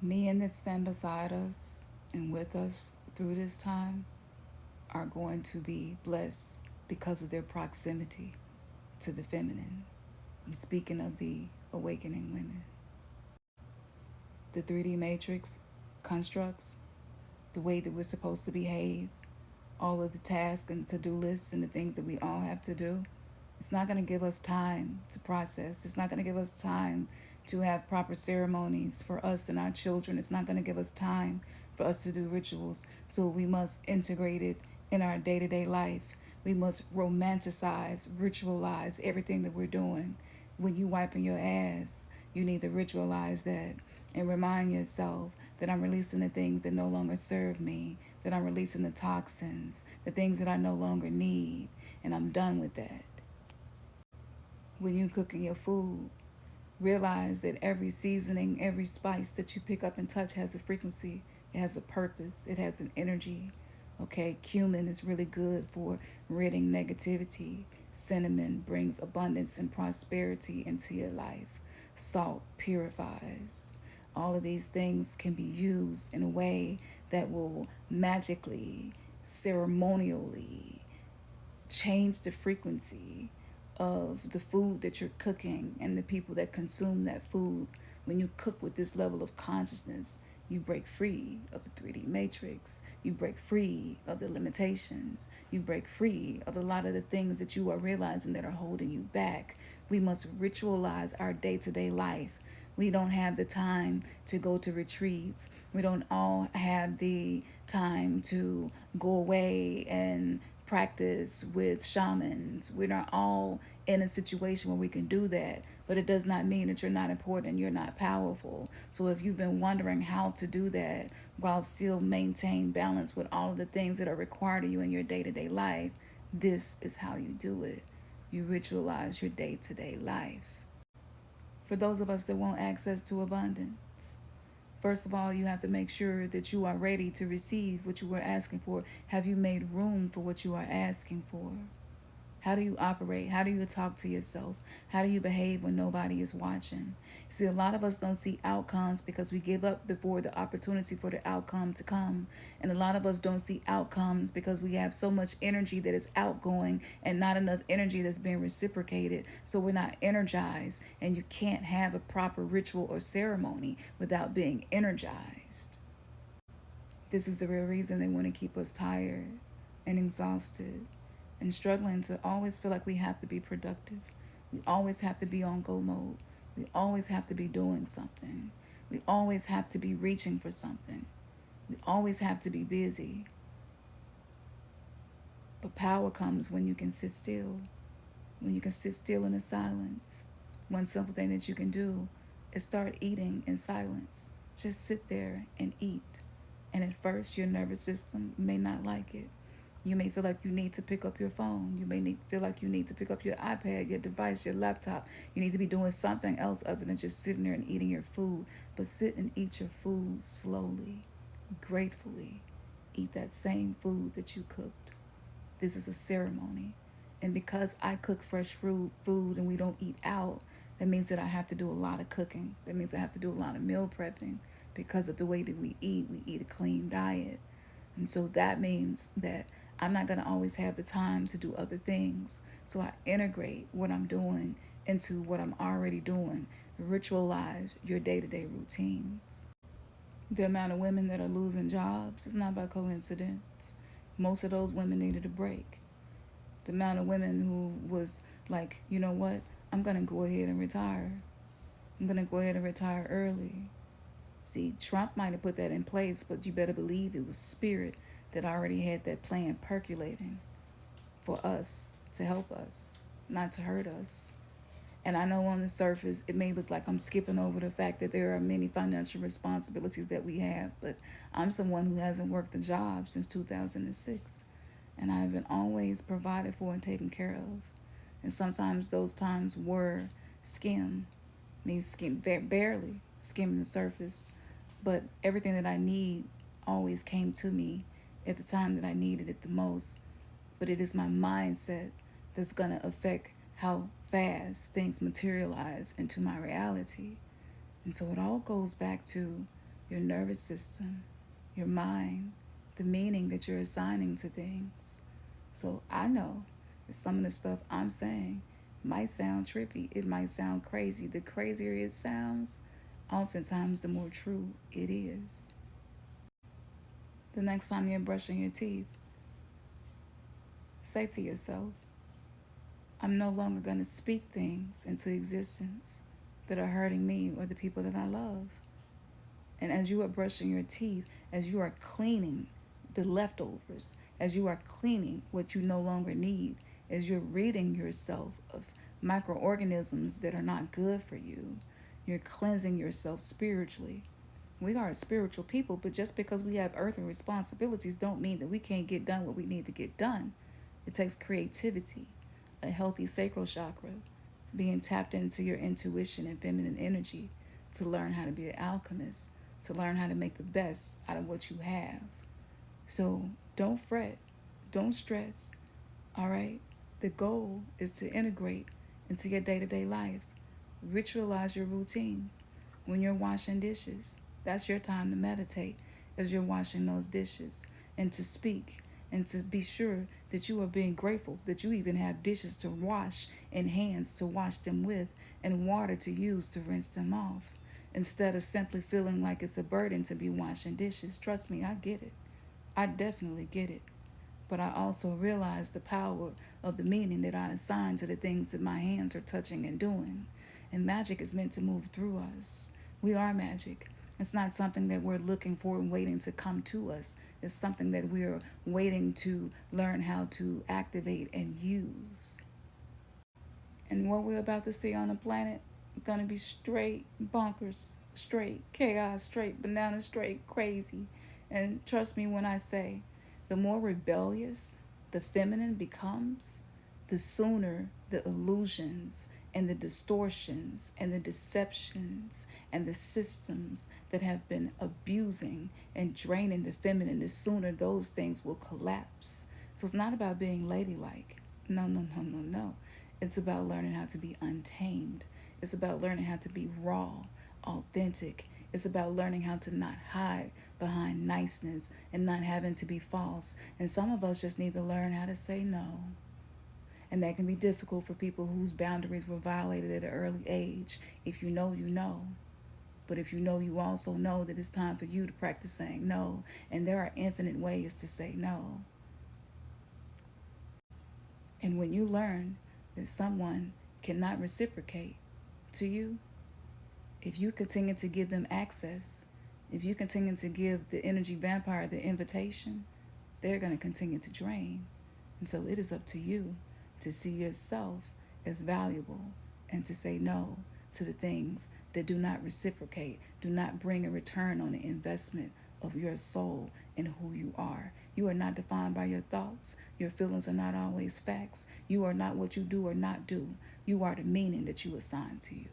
Me and that stand beside us and with us through this time are going to be blessed because of their proximity to the feminine. I'm speaking of the awakening women. The 3D matrix constructs the way that we're supposed to behave, all of the tasks and to-do lists and the things that we all have to do. It's not going to give us time to process. It's not going to give us time to have proper ceremonies for us and our children. It's not going to give us time for us to do rituals. So we must integrate it in our day-to-day life. We must romanticize, ritualize everything that we're doing. When you wiping your ass, you need to ritualize that and remind yourself that I'm releasing the things that no longer serve me, that I'm releasing the toxins, the things that I no longer need, and I'm done with that. When you're cooking your food, realize that every seasoning, every spice that you pick up and touch has a frequency, it has a purpose, it has an energy. Okay, cumin is really good for ridding negativity. Cinnamon brings abundance and prosperity into your life. Salt purifies. All of these things can be used in a way that will magically, ceremonially change the frequency of the food that you're cooking and the people that consume that food. When you cook with this level of consciousness, you break free of the 3D matrix. You break free of the limitations. You break free of a lot of the things that you are realizing that are holding you back. We must ritualize our day-to-day life. We don't have the time to go to retreats. We don't all have the time to go away and practice with shamans. We're not all in a situation where we can do that, but it does not mean that you're not important, you're not powerful. So if you've been wondering how to do that while still maintain balance with all of the things that are required of you in your day-to-day life, this is how you do it. You ritualize your day-to-day life. For those of us that want access to abundance, first of all, you have to make sure that you are ready to receive what you were asking for. Have you made room for what you are asking for? How do you operate? How do you talk to yourself? How do you behave when nobody is watching? See, a lot of us don't see outcomes because we give up before the opportunity for the outcome to come. And a lot of us don't see outcomes because we have so much energy that is outgoing and not enough energy that's being reciprocated. So we're not energized, and you can't have a proper ritual or ceremony without being energized. This is the real reason they want to keep us tired and exhausted and struggling to always feel like we have to be productive. We always have to be on go mode. We always have to be doing something. We always have to be reaching for something. We always have to be busy. But power comes when you can sit still, when you can sit still in the silence. One simple thing that you can do is start eating in silence. Just sit there and eat. And at first, your nervous system may not like it. You may feel like you need to pick up your phone. You may feel like you need to pick up your iPad, your device, your laptop. You need to be doing something else other than just sitting there and eating your food. But sit and eat your food slowly, gratefully. Eat that same food that you cooked. This is a ceremony. And because I cook fresh food and we don't eat out, that means that I have to do a lot of cooking. That means I have to do a lot of meal prepping because of the way that we eat. We eat a clean diet. And so that means that I'm not going to always have the time to do other things. So I integrate what I'm doing into what I'm already doing. Ritualize your day-to-day routines. The amount of women that are losing jobs is not by coincidence. Most of those women needed a break. The amount of women who was like, you know what, I'm going to go ahead and retire. I'm going to go ahead and retire early. See, Trump might have put that in place, but you better believe it was spirit that already had that plan percolating for us, to help us, not to hurt us. And I know on the surface, it may look like I'm skipping over the fact that there are many financial responsibilities that we have, but I'm someone who hasn't worked a job since 2006. And I've been always provided for and taken care of. And sometimes those times were barely skimming the surface. But everything that I need always came to me at the time that I needed it the most. But it is my mindset that's going to affect how fast things materialize into my reality. And so it all goes back to your nervous system, your mind, the meaning that you're assigning to things. So I know that some of the stuff I'm saying might sound trippy. It might sound crazy. The crazier it sounds, oftentimes the more true it is. The next time you're brushing your teeth, say to yourself, I'm no longer going to speak things into existence that are hurting me or the people that I love. And as you are brushing your teeth, as you are cleaning the leftovers, as you are cleaning what you no longer need, as you're ridding yourself of microorganisms that are not good for you, you're cleansing yourself spiritually. We are a spiritual people, but just because we have earthly responsibilities don't mean that we can't get done what we need to get done. It takes creativity, a healthy sacral chakra, being tapped into your intuition and feminine energy to learn how to be an alchemist, to learn how to make the best out of what you have. So don't fret, don't stress, all right? The goal is to integrate into your day-to-day life. Ritualize your routines. When you're washing dishes, that's your time to meditate as you're washing those dishes and to speak and to be sure that you are being grateful that you even have dishes to wash and hands to wash them with and water to use to rinse them off instead of simply feeling like it's a burden to be washing dishes. Trust me, I get it. I definitely get it. But I also realize the power of the meaning that I assign to the things that my hands are touching and doing. And magic is meant to move through us. We are magic. It's not something that we're looking for and waiting to come to us. It's something that we're waiting to learn how to activate and use. And what we're about to see on the planet gonna be straight bonkers, straight chaos, straight banana, straight crazy. And trust me when I say, the more rebellious the feminine becomes, the sooner the illusions and the distortions and the deceptions and the systems that have been abusing and draining the feminine, the sooner those things will collapse. So it's not about being ladylike. No, no, no, no, no. It's about learning how to be untamed. It's about learning how to be raw, authentic. It's about learning how to not hide behind niceness and not having to be false. And some of us just need to learn how to say no. And that can be difficult for people whose boundaries were violated at an early age. If you know, you know. But if you know, you also know that it's time for you to practice saying no. And there are infinite ways to say no. And when you learn that someone cannot reciprocate to you, if you continue to give them access, if you continue to give the energy vampire the invitation, they're going to continue to drain. And so it is up to you to see yourself as valuable and to say no to the things that do not reciprocate, do not bring a return on the investment of your soul and who you are. You are not defined by your thoughts. Your feelings are not always facts. You are not what you do or not do. You are the meaning that you assign to you.